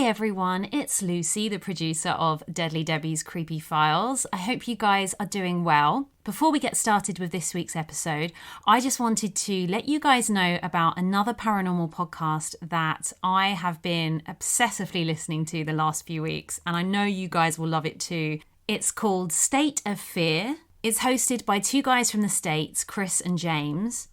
Hey everyone, it's Lucy, the producer of Deadly Debbie's Creepy Files. I hope you guys are doing well. Before we get started with this week's episode, I just wanted to let you guys know about another paranormal podcast that I have been obsessively listening to the last few weeks, and I know you guys will love it too. It's called State of Fear. It's hosted by two guys from the States, Chris and James.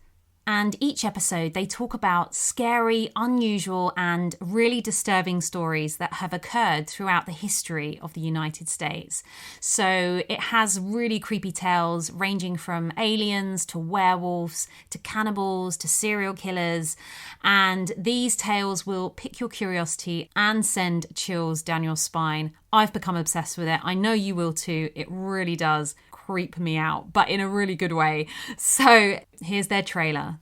And each episode, they talk about scary, unusual, and really disturbing stories that have occurred throughout the history of the United States. So it has really creepy tales ranging from aliens to werewolves to cannibals to serial killers. And these tales will pique your curiosity and send chills down your spine. I've become obsessed with it. I know you will too. It really does creep me out, but in a really good way. So here's their trailer.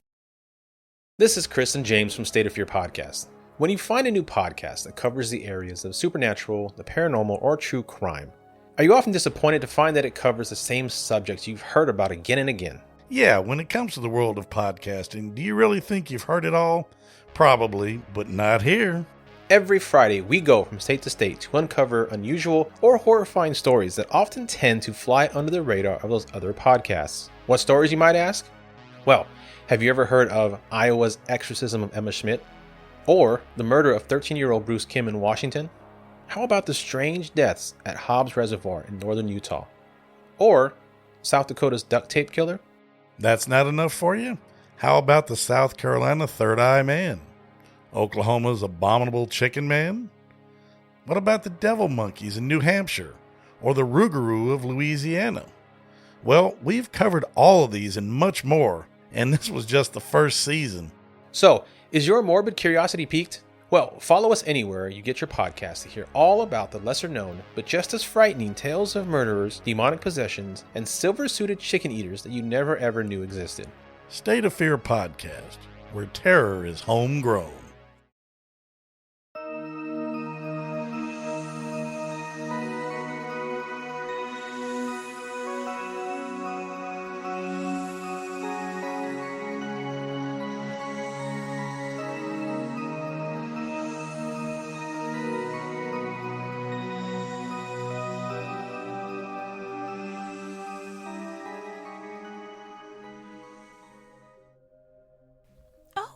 This is Chris and James from State of Fear Podcast. When you find a new podcast that covers the areas of supernatural, the paranormal, or true crime, are you often disappointed to find that it covers the same subjects you've heard about again and again? Yeah, when it comes to the world of podcasting, do you really think you've heard it all? Probably, but not here. Every Friday, we go from state to state to uncover unusual or horrifying stories that often tend to fly under the radar of those other podcasts. What stories, you might ask? Well, have you ever heard of Iowa's exorcism of Emma Schmidt? Or the murder of 13-year-old Bruce Kim in Washington? How about the strange deaths at Hobbs Reservoir in northern Utah? Or South Dakota's duct tape killer? That's not enough for you? How about the South Carolina Third Eye Man? Oklahoma's Abominable Chicken Man? What about the Devil Monkeys in New Hampshire? Or the Rougarou of Louisiana? Well, we've covered all of these and much more, and this was just the first season. So, is your morbid curiosity piqued? Well, follow us anywhere you get your podcast to hear all about the lesser known, but just as frightening tales of murderers, demonic possessions, and silver-suited chicken eaters that you never ever knew existed. State of Fear Podcast, where terror is homegrown.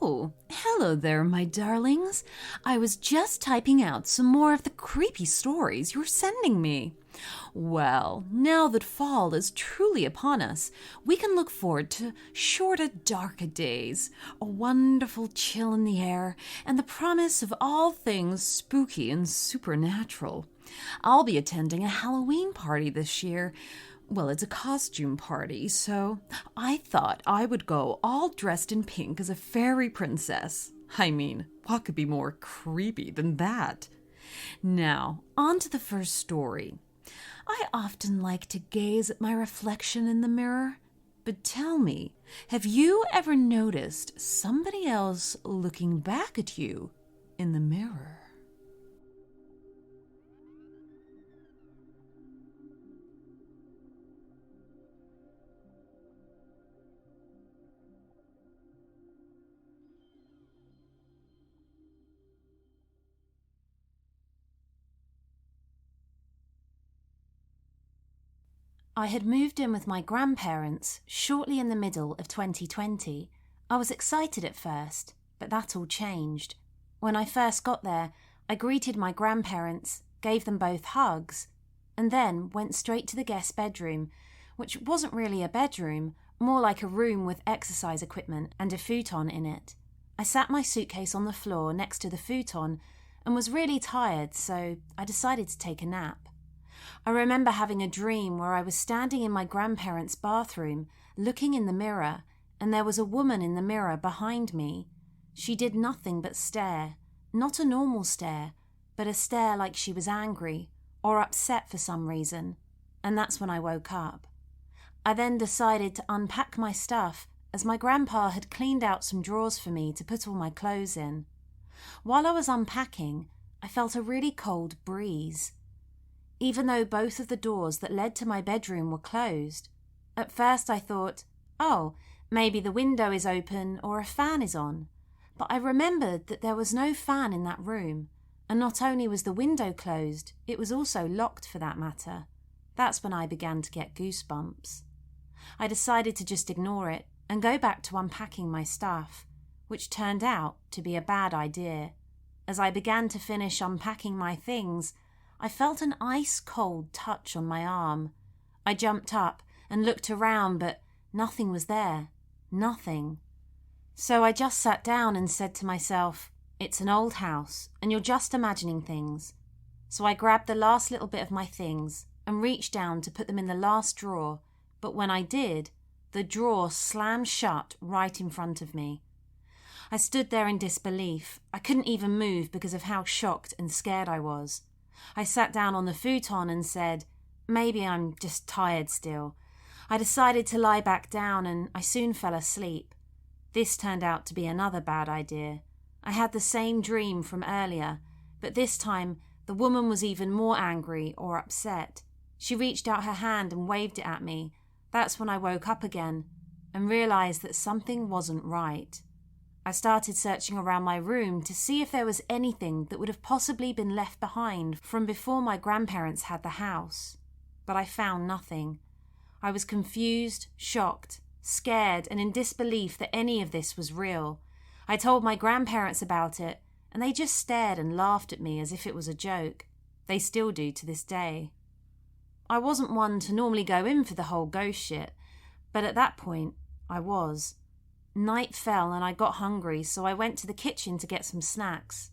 Oh, hello there, my darlings. I was just typing out some more of the creepy stories you're sending me. Well, now that fall is truly upon us, we can look forward to shorter, darker days, a wonderful chill in the air, and the promise of all things spooky and supernatural. I'll be attending a Halloween party this year. Well, it's a costume party, so I thought I would go all dressed in pink as a fairy princess. I mean, what could be more creepy than that? Now, on to the first story. I often like to gaze at my reflection in the mirror. But tell me, have you ever noticed somebody else looking back at you in the mirror? I had moved in with my grandparents shortly in the middle of 2020. I was excited at first, but that all changed. When I first got there, I greeted my grandparents, gave them both hugs, and then went straight to the guest bedroom, which wasn't really a bedroom, more like a room with exercise equipment and a futon in it. I sat my suitcase on the floor next to the futon and was really tired, so I decided to take a nap. I remember having a dream where I was standing in my grandparents' bathroom, looking in the mirror, and there was a woman in the mirror behind me. She did nothing but stare. Not a normal stare, but a stare like she was angry or upset for some reason. And that's when I woke up. I then decided to unpack my stuff, as my grandpa had cleaned out some drawers for me to put all my clothes in. While I was unpacking, I felt a really cold breeze. Even though both of the doors that led to my bedroom were closed, at first I thought, oh, maybe the window is open or a fan is on. But I remembered that there was no fan in that room, And not only was the window closed, it was also locked for that matter. That's when I began to get goosebumps. I decided to just ignore it and go back to unpacking my stuff, which turned out to be a bad idea. As I began to finish unpacking my things, I felt an ice-cold touch on my arm. I jumped up and looked around, but nothing was there. Nothing. So I just sat down and said to myself, "It's an old house, and you're just imagining things." So I grabbed the last little bit of my things and reached down to put them in the last drawer, but when I did, the drawer slammed shut right in front of me. I stood there in disbelief. I couldn't even move because of how shocked and scared I was. I sat down on the futon and said, "Maybe I'm just tired still." I decided to lie back down and I soon fell asleep. This turned out to be another bad idea. I had the same dream from earlier, but this time the woman was even more angry or upset. She reached out her hand and waved it at me. That's when I woke up again and realized that something wasn't right. I started searching around my room to see if there was anything that would have possibly been left behind from before my grandparents had the house. But I found nothing. I was confused, shocked, scared, and in disbelief that any of this was real. I told my grandparents about it, and they just stared and laughed at me as if it was a joke. They still do to this day. I wasn't one to normally go in for the whole ghost shit, but at that point, I was. Night fell and I got hungry, so I went to the kitchen to get some snacks.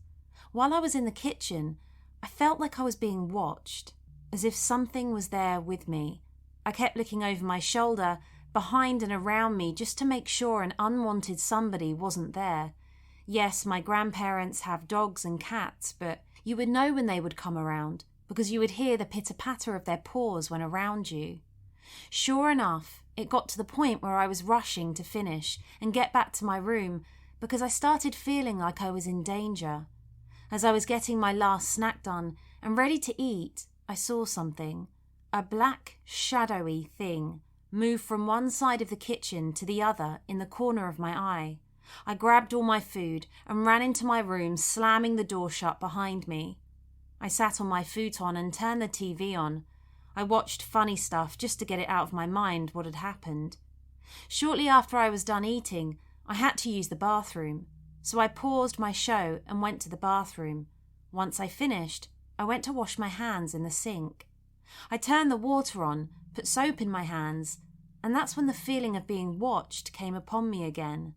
While I was in the kitchen, I felt like I was being watched, as if something was there with me. I kept looking over my shoulder, behind and around me, just to make sure an unwanted somebody wasn't there. Yes, my grandparents have dogs and cats, but you would know when they would come around, because you would hear the pitter-patter of their paws when around you. Sure enough, it got to the point where I was rushing to finish and get back to my room because I started feeling like I was in danger. As I was getting my last snack done and ready to eat, I saw something. A black, shadowy thing move from one side of the kitchen to the other in the corner of my eye. I grabbed all my food and ran into my room, slamming the door shut behind me. I sat on my futon and turned the TV on. I watched funny stuff just to get it out of my mind what had happened. Shortly after I was done eating, I had to use the bathroom, so I paused my show and went to the bathroom. Once I finished, I went to wash my hands in the sink. I turned the water on, put soap in my hands, and that's when the feeling of being watched came upon me again.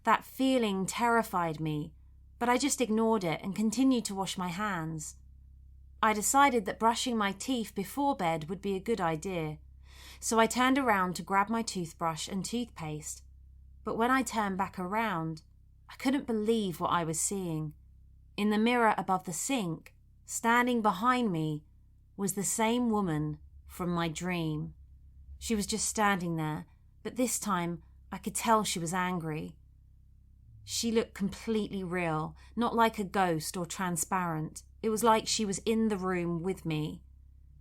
That feeling terrified me, but I just ignored it and continued to wash my hands. I decided that brushing my teeth before bed would be a good idea, so I turned around to grab my toothbrush and toothpaste. But when I turned back around, I couldn't believe what I was seeing. In the mirror above the sink, standing behind me, was the same woman from my dream. She was just standing there, but this time I could tell she was angry. She looked completely real, not like a ghost or transparent. It was like she was in the room with me.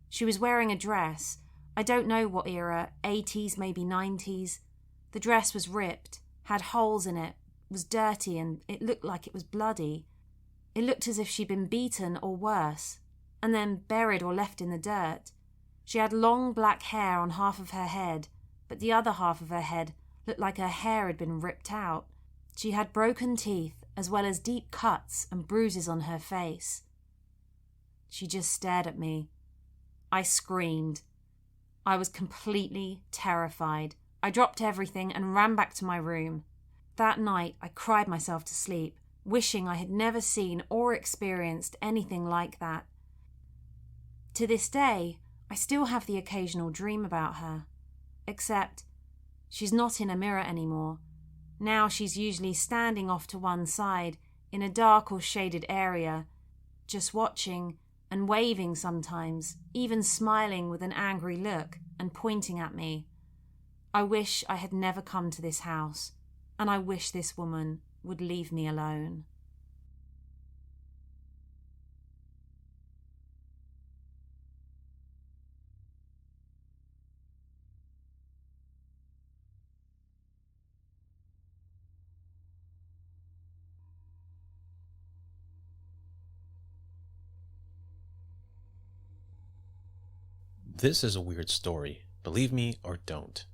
She was wearing a dress. I don't know what era, 80s, maybe 90s. The dress was ripped, had holes in it, was dirty, and it looked like it was bloody. It looked as if she'd been beaten or worse, and then buried or left in the dirt. She had long black hair on half of her head, but the other half of her head looked like her hair had been ripped out. She had broken teeth, as well as deep cuts and bruises on her face. She just stared at me. I screamed. I was completely terrified. I dropped everything and ran back to my room. That night, I cried myself to sleep, wishing I had never seen or experienced anything like that. To this day, I still have the occasional dream about her. Except, she's not in a mirror anymore. Now she's usually standing off to one side, in a dark or shaded area, just watching and waving sometimes, even smiling with an angry look and pointing at me. I wish I had never come to this house, and I wish this woman would leave me alone. This is a weird story, believe me or don't.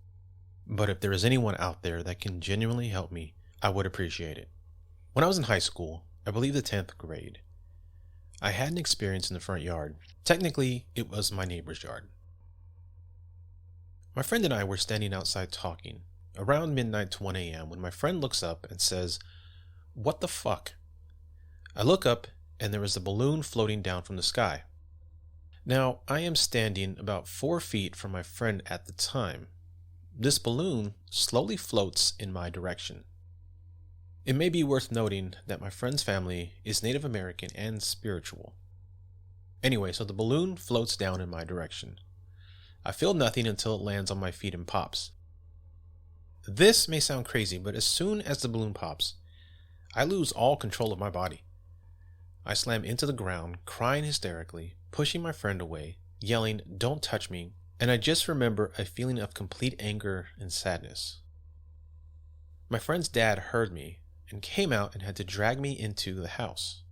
But if there is anyone out there that can genuinely help me, I would appreciate it. When I was in high school, I believe the 10th grade, I had an experience in the front yard. Technically, it was my neighbor's yard. My friend and I were standing outside talking, around midnight to 1 a.m. when my friend looks up and says, "What the fuck?" I look up and there is a balloon floating down from the sky. Now, I am standing about 4 feet from my friend at the time. This balloon slowly floats in my direction. It may be worth noting that my friend's family is Native American and spiritual. Anyway, so the balloon floats down in my direction. I feel nothing until it lands on my feet and pops. This may sound crazy, but as soon as the balloon pops, I lose all control of my body. I slam into the ground, crying hysterically, pushing my friend away, yelling, "Don't touch me," and I just remember a feeling of complete anger and sadness. My friend's dad heard me and came out and had to drag me into the house.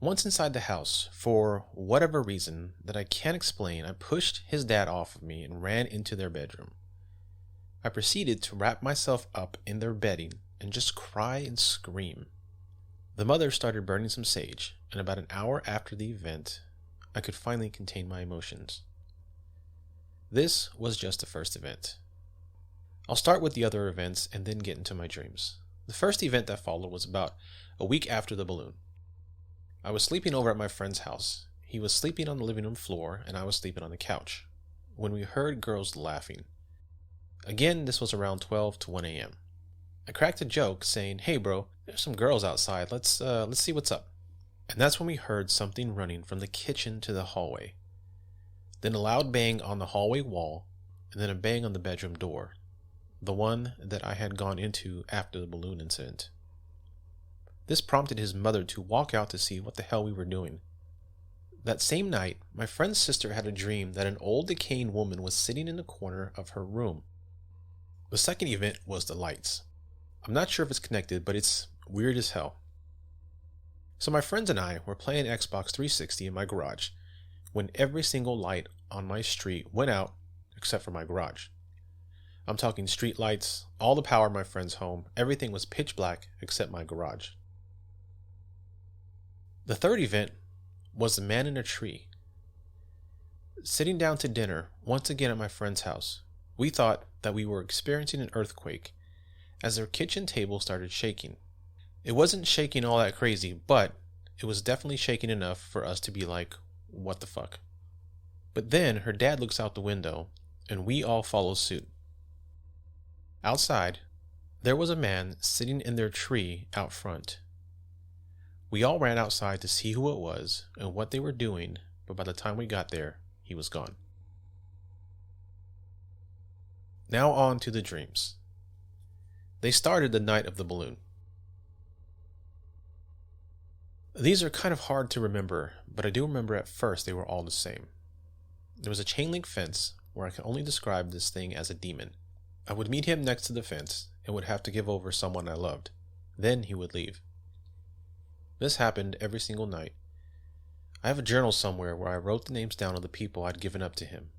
Once inside the house, for whatever reason that I can't explain, I pushed his dad off of me and ran into their bedroom. I proceeded to wrap myself up in their bedding and just cry and scream. The mother started burning some sage, and about an hour after the event, I could finally contain my emotions. This was just the first event. I'll start with the other events and then get into my dreams. The first event that followed was about a week after the balloon. I was sleeping over at my friend's house. He was sleeping on the living room floor and I was sleeping on the couch when we heard girls laughing. Again, this was around 12 to 1 a.m. I cracked a joke saying, "Hey bro, there's some girls outside. Let's see what's up." And that's when we heard something running from the kitchen to the hallway. Then a loud bang on the hallway wall and then a bang on the bedroom door. The one that I had gone into after the balloon incident. This prompted his mother to walk out to see what the hell we were doing. That same night, my friend's sister had a dream that an old decaying woman was sitting in the corner of her room. The second event was the lights. I'm not sure if it's connected, but it's weird as hell. So my friends and I were playing Xbox 360 in my garage when every single light on my street went out except for my garage. I'm talking street lights, all the power in my friend's home, everything was pitch black except my garage. The third event was the man in a tree. Sitting down to dinner, once again at my friend's house, we thought that we were experiencing an earthquake as their kitchen table started shaking. It wasn't shaking all that crazy, but it was definitely shaking enough for us to be like, what the fuck? But then her dad looks out the window and we all follow suit. Outside, there was a man sitting in their tree out front. We all ran outside to see who it was and what they were doing, but by the time we got there, he was gone. Now on to the dreams. They started the night of the balloon. These are kind of hard to remember, but I do remember at first they were all the same. There was a chain link fence where I can only describe this thing as a demon. I would meet him next to the fence and would have to give over someone I loved. Then he would leave. This happened every single night. I have a journal somewhere where I wrote the names down of the people I'd given up to him.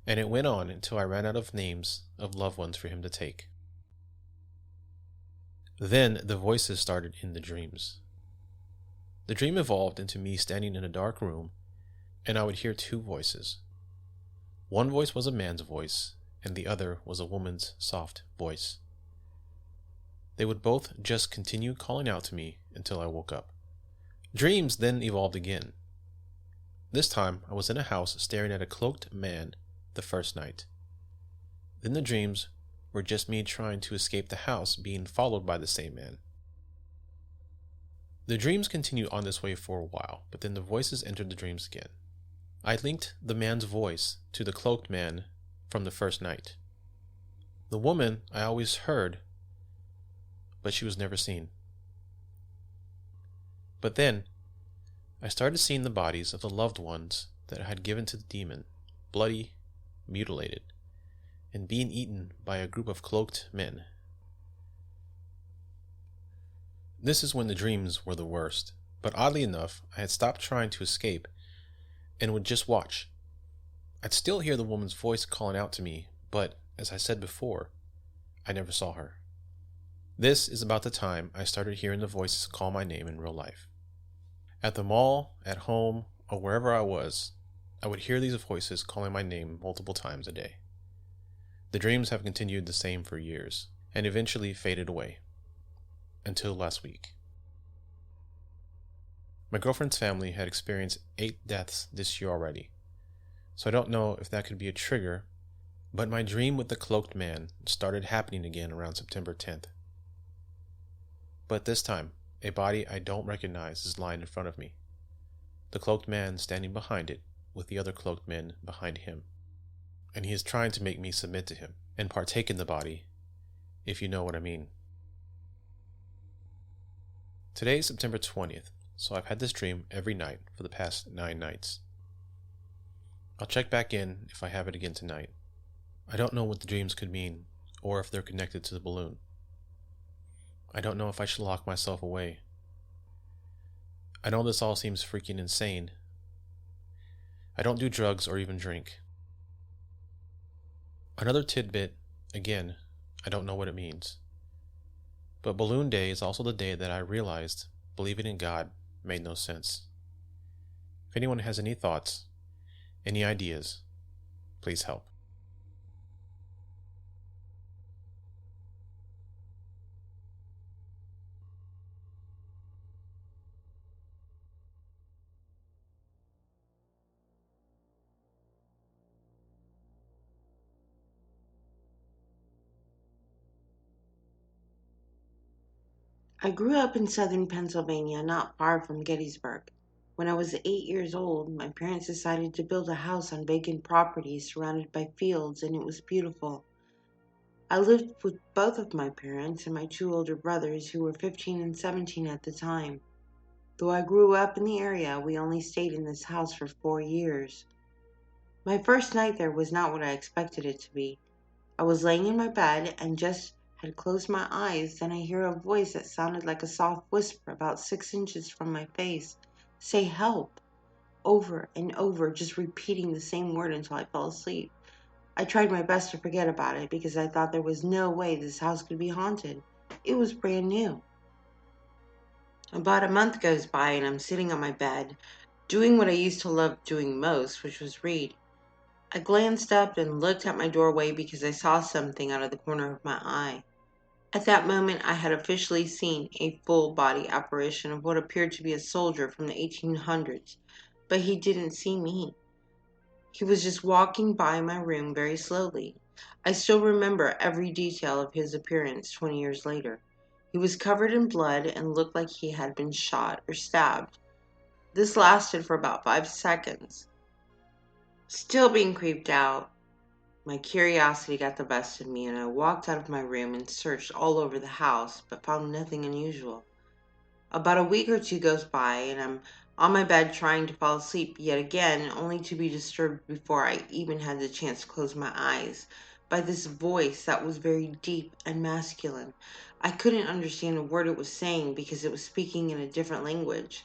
And it went on until I ran out of names of loved ones for him to take. Then the voices started in the dreams. The dream evolved into me standing in a dark room, and I would hear two voices. One voice was a man's voice, and the other was a woman's soft voice. They would both just continue calling out to me until I woke up. Dreams then evolved again. This time I was in a house staring at a cloaked man the first night. Then the dreams were just me trying to escape the house being followed by the same man. The dreams continued on this way for a while, but then the voices entered the dreams again. I linked the man's voice to the cloaked man from the first night. The woman I always heard, but she was never seen. But then, I started seeing the bodies of the loved ones that I had given to the demon, bloody, mutilated, and being eaten by a group of cloaked men. This is when the dreams were the worst, but oddly enough, I had stopped trying to escape, and would just watch. I'd still hear the woman's voice calling out to me, but as I said before, I never saw her. This is about the time I started hearing the voices call my name in real life. At the mall, at home, or wherever I was, I would hear these voices calling my name multiple times a day. The dreams have continued the same for years, and eventually faded away. Until last week. My girlfriend's family had experienced 8 deaths this year already, so I don't know if that could be a trigger, but my dream with the cloaked man started happening again around September 10th. But this time, a body I don't recognize is lying in front of me. The cloaked man standing behind it, with the other cloaked men behind him. And he is trying to make me submit to him and partake in the body, if you know what I mean. Today is September 20th, so I've had this dream every night for the past 9 nights. I'll check back in if I have it again tonight. I don't know what the dreams could mean, or if they're connected to the balloon. I don't know if I should lock myself away. I know this all seems freaking insane. I don't do drugs or even drink. Another tidbit, again, I don't know what it means. But Balloon Day is also the day that I realized believing in God made no sense. If anyone has any thoughts, any ideas, please help. I grew up in southern Pennsylvania, not far from Gettysburg. When I was 8 years old, my parents decided to build a house on vacant property surrounded by fields, and it was beautiful. I lived with both of my parents and my 2 older brothers, who were 15 and 17 at the time. Though I grew up in the area, we only stayed in this house for 4 years. My first night there was not what I expected it to be. I was laying in my bed and just had closed my eyes, then I hear a voice that sounded like a soft whisper about 6 inches from my face say help, over and over, just repeating the same word until I fell asleep. I tried my best to forget about it because I thought there was no way this house could be haunted. It was brand new. About a month goes by and I'm sitting on my bed, doing what I used to love doing most, which was read. I glanced up and looked at my doorway because I saw something out of the corner of my eye. At that moment, I had officially seen a full-body apparition of what appeared to be a soldier from the 1800s, but he didn't see me. He was just walking by my room very slowly. I still remember every detail of his appearance 20 years later. He was covered in blood and looked like he had been shot or stabbed. This lasted for about 5 seconds. Still being creeped out, my curiosity got the best of me, and I walked out of my room and searched all over the house, but found nothing unusual. About a week or 2 goes by, and I'm on my bed trying to fall asleep yet again, only to be disturbed before I even had the chance to close my eyes by this voice that was very deep and masculine. I couldn't understand a word it was saying because it was speaking in a different language.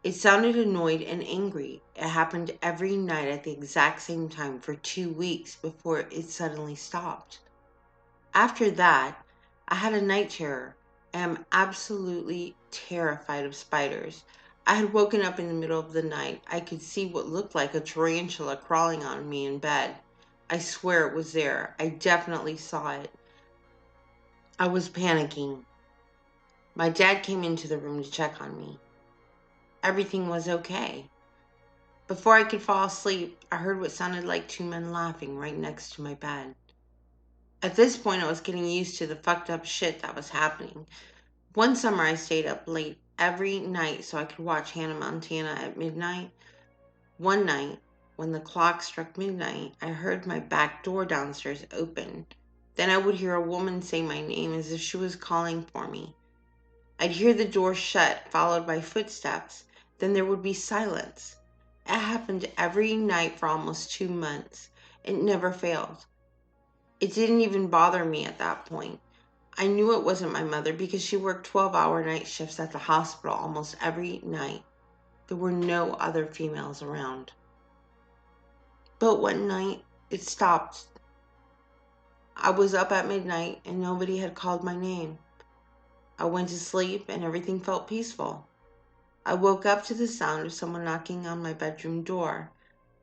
It sounded annoyed and angry. It happened every night at the exact same time for 2 weeks before it suddenly stopped. After that, I had a night terror. I am absolutely terrified of spiders. I had woken up in the middle of the night. I could see what looked like a tarantula crawling on me in bed. I swear it was there. I definitely saw it. I was panicking. My dad came into the room to check on me. Everything was okay. Before I could fall asleep, I heard what sounded like 2 men laughing right next to my bed. At this point, I was getting used to the fucked up shit that was happening. One summer, I stayed up late every night so I could watch Hannah Montana at midnight. One night, when the clock struck midnight, I heard my back door downstairs open. Then I would hear a woman say my name as if she was calling for me. I'd hear the door shut, followed by footsteps. Then there would be silence. It happened every night for almost 2 months. It never failed. It didn't even bother me at that point. I knew it wasn't my mother because she worked 12-hour night shifts at the hospital almost every night. There were no other females around. But one night, it stopped. I was up at midnight and nobody had called my name. I went to sleep and everything felt peaceful. I woke up to the sound of someone knocking on my bedroom door.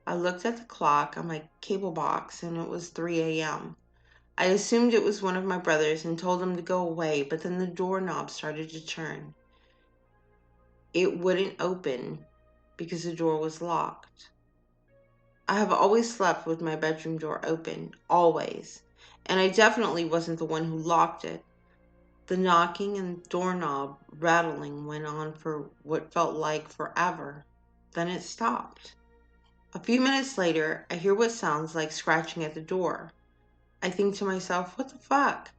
I looked at the clock on my cable box and it was 3 a.m. I assumed it was one of my brothers and told him to go away, but then the doorknob started to turn. It wouldn't open because the door was locked. I have always slept with my bedroom door open, always, and I definitely wasn't the one who locked it. The knocking and doorknob rattling went on for what felt like forever. Then it stopped. A few minutes later, I hear what sounds like scratching at the door. I think to myself, what the fuck?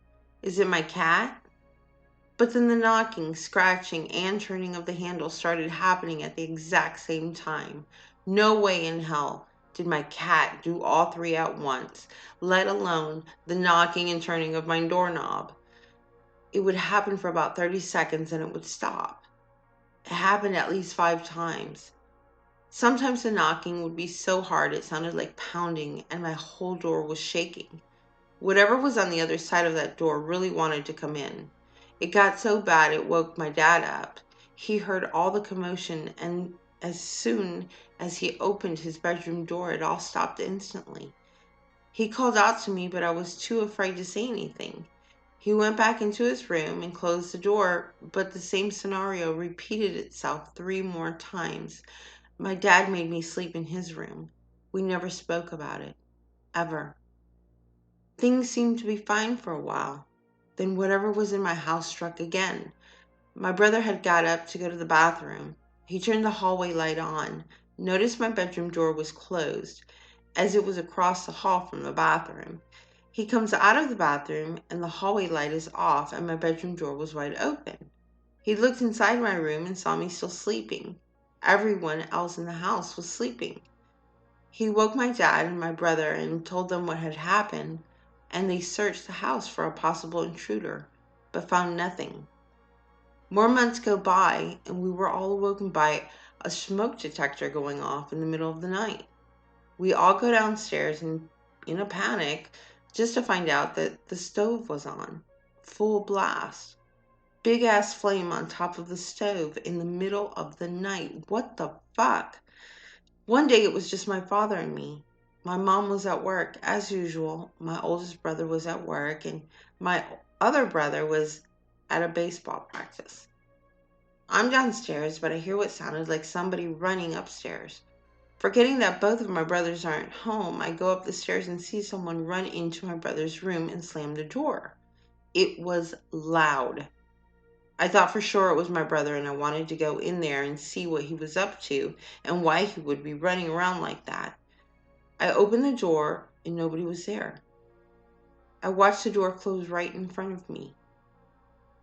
Is it my cat? But then the knocking, scratching, and turning of the handle started happening at the exact same time. No way in hell did my cat do all three at once, let alone the knocking and turning of my doorknob. It would happen for about 30 seconds and it would stop. It happened at least 5 times. Sometimes the knocking would be so hard it sounded like pounding and my whole door was shaking. Whatever was on the other side of that door really wanted to come in. It got so bad it woke my dad up. He heard all the commotion, and as soon as he opened his bedroom door, it all stopped instantly. He called out to me, but I was too afraid to say anything. He went back into his room and closed the door, but the same scenario repeated itself 3 more times. My dad made me sleep in his room. We never spoke about it, ever. Things seemed to be fine for a while. Then whatever was in my house struck again. My brother had got up to go to the bathroom. He turned the hallway light on, noticed my bedroom door was closed, as it was across the hall from the bathroom. He comes out of the bathroom and the hallway light is off and my bedroom door was wide open. He looked inside my room and saw me still sleeping. Everyone else in the house was sleeping. He woke my dad and my brother and told them what had happened, and they searched the house for a possible intruder, but found nothing. More months go by, and we were all awoken by a smoke detector going off in the middle of the night. We all go downstairs in a panic just to find out that the stove was on, full blast. Big ass flame on top of the stove in the middle of the night. What the fuck? One day it was just my father and me. My mom was at work, as usual. My oldest brother was at work, and my other brother was at a baseball practice. I'm downstairs, but I hear what sounded like somebody running upstairs. Forgetting that both of my brothers aren't home, I go up the stairs and see someone run into my brother's room and slam the door. It was loud. I thought for sure it was my brother and I wanted to go in there and see what he was up to and why he would be running around like that. I opened the door and nobody was there. I watched the door close right in front of me.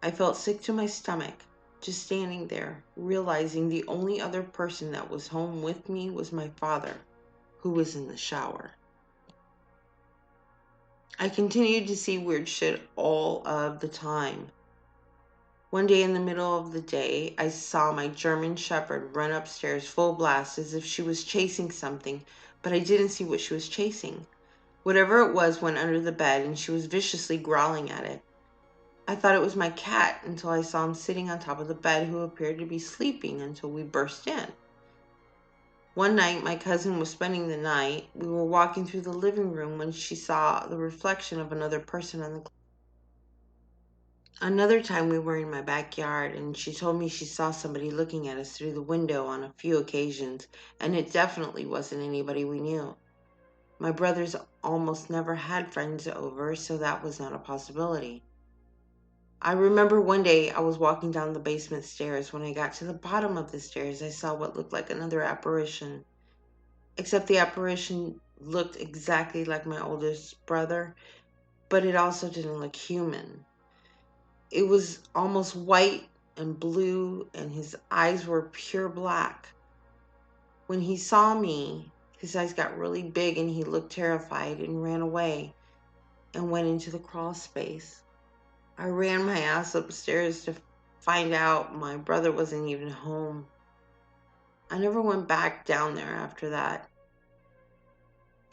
I felt sick to my stomach, just standing there, realizing the only other person that was home with me was my father, who was in the shower. I continued to see weird shit all of the time. One day in the middle of the day, I saw my German Shepherd run upstairs full blast as if she was chasing something, but I didn't see what she was chasing. Whatever it was went under the bed and she was viciously growling at it. I thought it was my cat until I saw him sitting on top of the bed who appeared to be sleeping until we burst in. One night, my cousin was spending the night. We were walking through the living room when she saw the reflection of another person on the glass. Another time we were in my backyard and she told me she saw somebody looking at us through the window on a few occasions, and it definitely wasn't anybody we knew. My brothers almost never had friends over, so that was not a possibility. I remember one day I was walking down the basement stairs. When I got to the bottom of the stairs, I saw what looked like another apparition. Except the apparition looked exactly like my oldest brother, but it also didn't look human. It was almost white and blue, and his eyes were pure black. When he saw me, his eyes got really big and he looked terrified and ran away and went into the crawl space. I ran my ass upstairs to find out my brother wasn't even home. I never went back down there after that.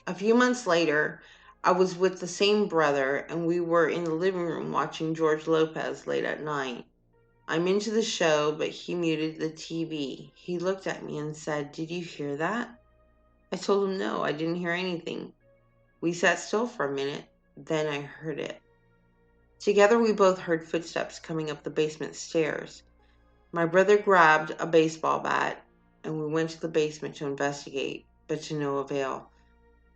A few months later, I was with the same brother, and we were in the living room watching George Lopez late at night. I'm into the show, but he muted the TV. He looked at me and said, "Did you hear that?" I told him no, I didn't hear anything. We sat still for a minute, then I heard it. Together we both heard footsteps coming up the basement stairs. My brother grabbed a baseball bat, and we went to the basement to investigate, but to no avail.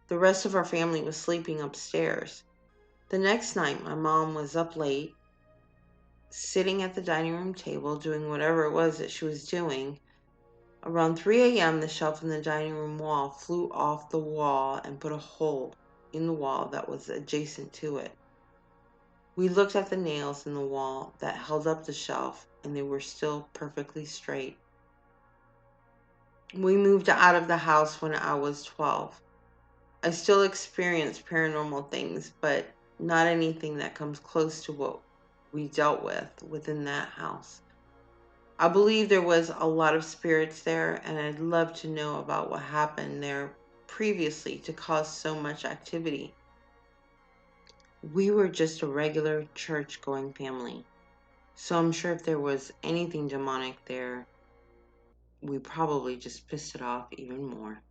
The rest of our family was sleeping upstairs. The next night, my mom was up late, sitting at the dining room table doing whatever it was that she was doing. Around 3 a.m., the shelf in the dining room wall flew off the wall and put a hole in the wall that was adjacent to it. We looked at the nails in the wall that held up the shelf, and they were still perfectly straight. We moved out of the house when I was 12. I still experience paranormal things, but not anything that comes close to what we dealt with within that house. I believe there was a lot of spirits there, and I'd love to know about what happened there previously to cause so much activity. We were just a regular church-going family, so I'm sure if there was anything demonic there, we probably just pissed it off even more.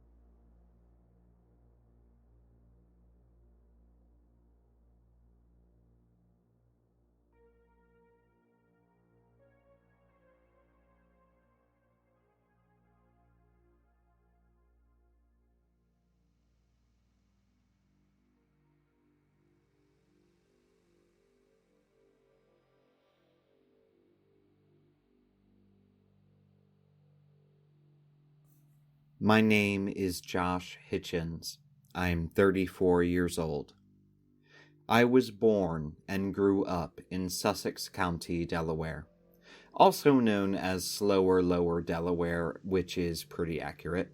My name is Josh Hitchens. I'm 34 years old. I was born and grew up in Sussex County, Delaware, also known as Slower Lower Delaware, which is pretty accurate.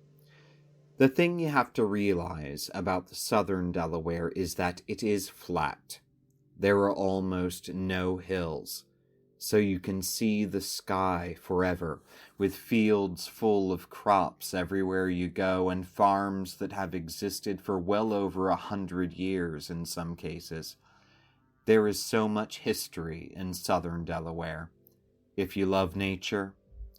The thing you have to realize about southern Delaware is that it is flat. There are almost no hills, so you can see the sky forever, with fields full of crops everywhere you go, and farms that have existed for well over 100 years in some cases. There is so much history in southern Delaware. If you love nature,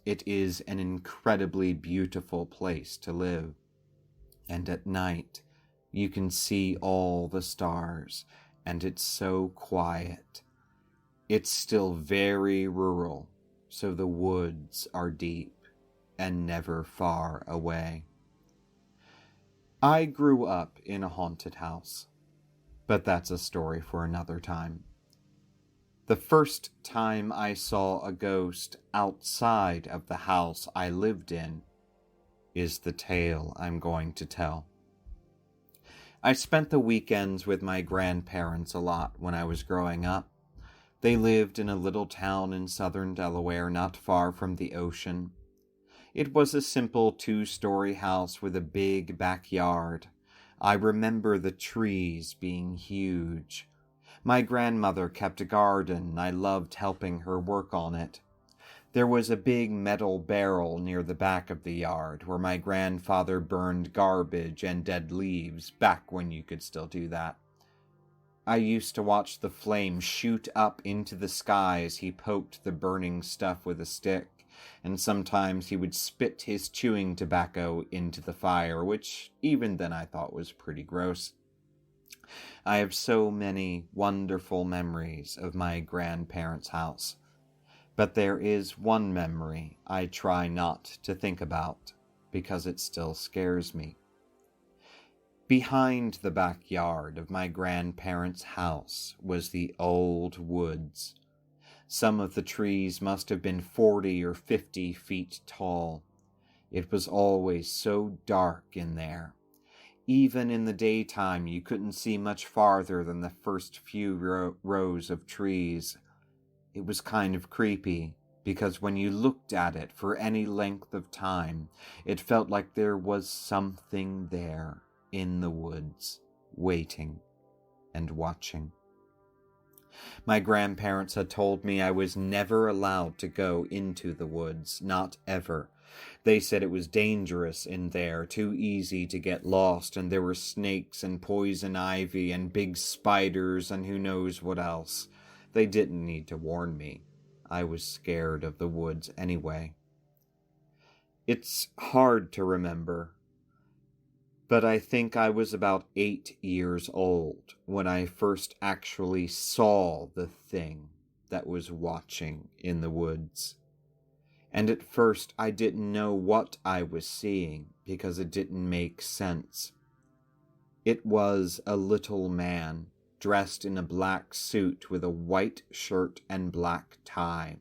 it is an incredibly beautiful place to live. And at night, you can see all the stars, and it's so quiet. It's still very rural, so the woods are deep and never far away. I grew up in a haunted house, but that's a story for another time. The first time I saw a ghost outside of the house I lived in is the tale I'm going to tell. I spent the weekends with my grandparents a lot when I was growing up. They lived in a little town in southern Delaware, not far from the ocean. It was a simple 2-story house with a big backyard. I remember the trees being huge. My grandmother kept a garden, and I loved helping her work on it. There was a big metal barrel near the back of the yard where my grandfather burned garbage and dead leaves back when you could still do that. I used to watch the flame shoot up into the sky as he poked the burning stuff with a stick, and sometimes he would spit his chewing tobacco into the fire, which even then I thought was pretty gross. I have so many wonderful memories of my grandparents' house, but there is one memory I try not to think about because it still scares me. Behind the backyard of my grandparents' house was the old woods. Some of the trees must have been 40 or 50 feet tall. It was always so dark in there. Even in the daytime, you couldn't see much farther than the first few rows of trees. It was kind of creepy, because when you looked at it for any length of time, it felt like there was something there in the woods, waiting and watching. My grandparents had told me I was never allowed to go into the woods, not ever, They said it was dangerous in there, too easy to get lost, and there were snakes and poison ivy and big spiders and who knows what else. They didn't need to warn me. I was scared of the woods anyway. It's hard to remember, but I think I was about 8 years old when I first actually saw the thing that was watching in the woods. And at first I didn't know what I was seeing because it didn't make sense. It was a little man dressed in a black suit with a white shirt and black tie.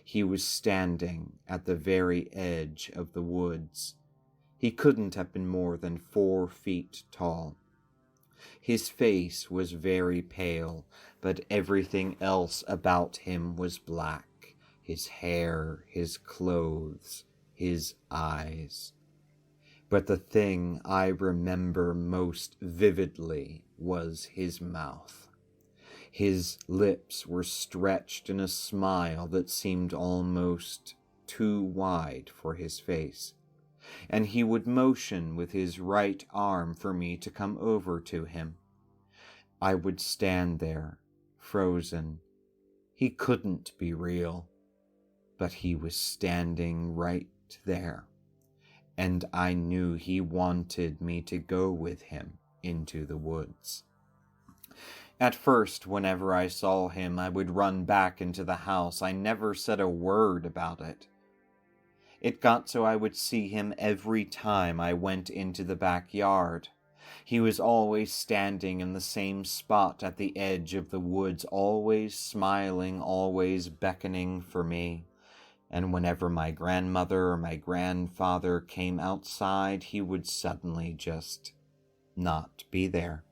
He was standing at the very edge of the woods. He couldn't have been more than 4 feet tall. His face was very pale, but everything else about him was black. His hair, his clothes, his eyes. But the thing I remember most vividly was his mouth. His lips were stretched in a smile that seemed almost too wide for his face, and he would motion with his right arm for me to come over to him. I would stand there, frozen. He couldn't be real. But he was standing right there, and I knew he wanted me to go with him into the woods. At first, whenever I saw him, I would run back into the house. I never said a word about it. It got so I would see him every time I went into the backyard. He was always standing in the same spot at the edge of the woods, always smiling, always beckoning for me. And whenever my grandmother or my grandfather came outside, he would suddenly just not be there.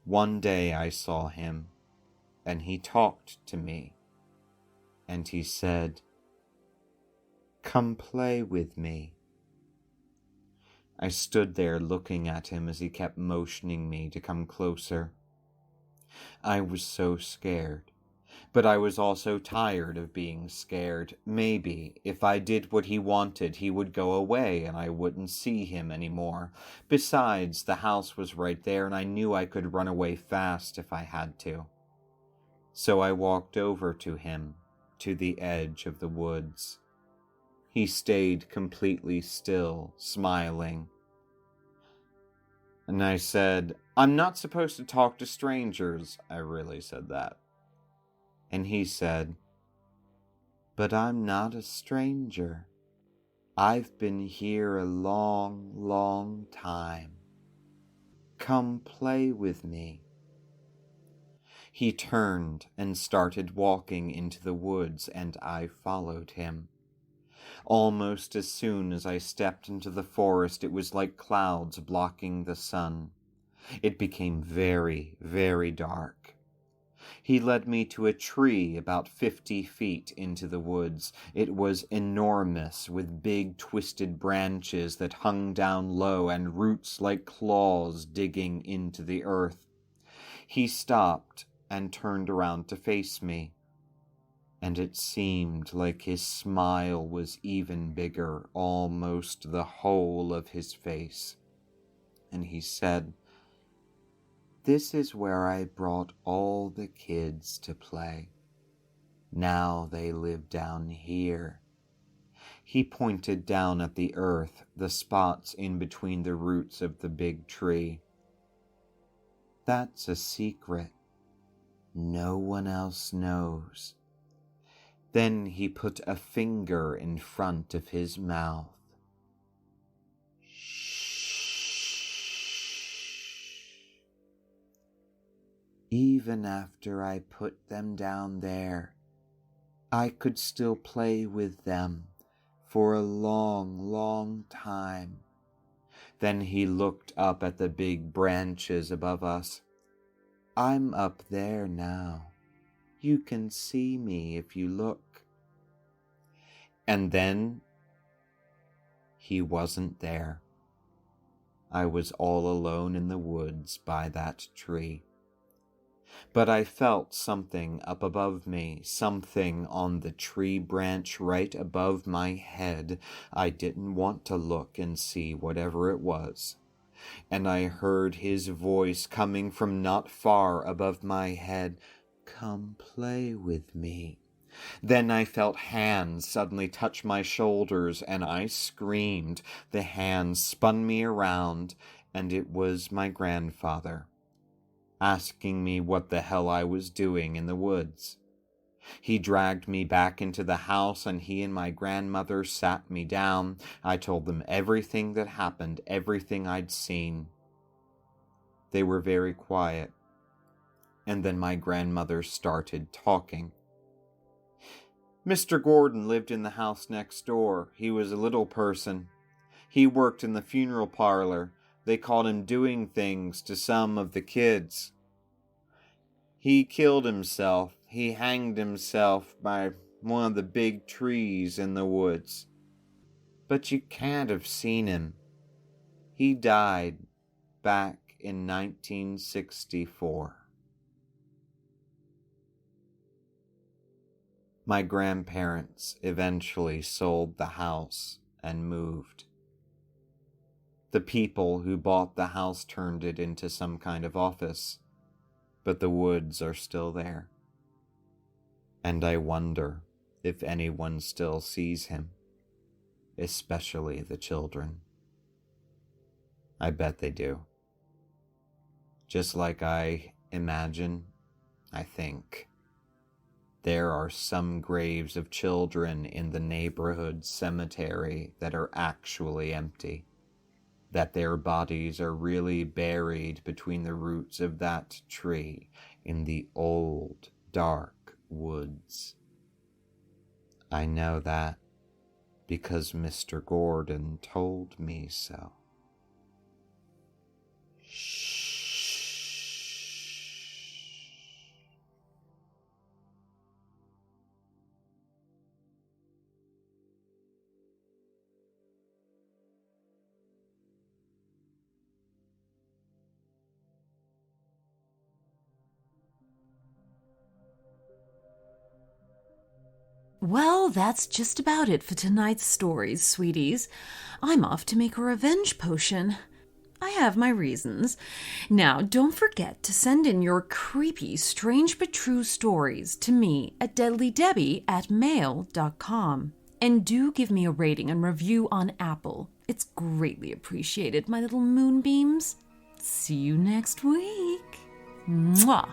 One day I saw him, and he talked to me, and he said, "Come play with me." I stood there looking at him as he kept motioning me to come closer. I was so scared. But I was also tired of being scared. Maybe, if I did what he wanted, he would go away and I wouldn't see him anymore. Besides, the house was right there and I knew I could run away fast if I had to. So I walked over to him, to the edge of the woods. He stayed completely still, smiling. And I said, "I'm not supposed to talk to strangers." I really said that. And he said, "But I'm not a stranger. I've been here a long, long time. Come play with me." He turned and started walking into the woods, and I followed him. Almost as soon as I stepped into the forest, it was like clouds blocking the sun. It became very, very dark. He led me to a tree about 50 feet into the woods. It was enormous, with big twisted branches that hung down low and roots like claws digging into the earth. He stopped and turned around to face me, and it seemed like his smile was even bigger, almost the whole of his face. And he said, "This is where I brought all the kids to play. Now they live down here." He pointed down at the earth, the spots in between the roots of the big tree. "That's a secret. No one else knows." Then he put a finger in front of his mouth. Even after I put them down there, I could still play with them for a long, long time. Then he looked up at the big branches above us. "I'm up there now. You can see me if you look." And then he wasn't there. I was all alone in the woods by that tree. But I felt something up above me, something on the tree branch right above my head. I didn't want to look and see whatever it was. And I heard his voice coming from not far above my head. "Come play with me." Then I felt hands suddenly touch my shoulders, and I screamed. The hands spun me around, and it was my grandfather, asking me what the hell I was doing in the woods. He dragged me back into the house, and he and my grandmother sat me down. I told them everything that happened, everything I'd seen. They were very quiet, and then my grandmother started talking. Mr. Gordon lived in the house next door. He was a little person. He worked in the funeral parlor. They called him doing things to some of the kids. He killed himself. He hanged himself by one of the big trees in the woods. But you can't have seen him. He died back in 1964. My grandparents eventually sold the house and moved. The people who bought the house turned it into some kind of office, but the woods are still there. And I wonder if anyone still sees him, especially the children. I bet they do. Just like I imagine, I think, there are some graves of children in the neighborhood cemetery that are actually empty, that their bodies are really buried between the roots of that tree in the old, dark woods. I know that because Mr. Gordon told me so. Shh. Well, that's just about it for tonight's stories, sweeties. I'm off to make a revenge potion. I have my reasons. Now, don't forget to send in your creepy, strange but true stories to me at deadlydebbie@mail.com. And do give me a rating and review on Apple. It's greatly appreciated, my little moonbeams. See you next week. Mwah!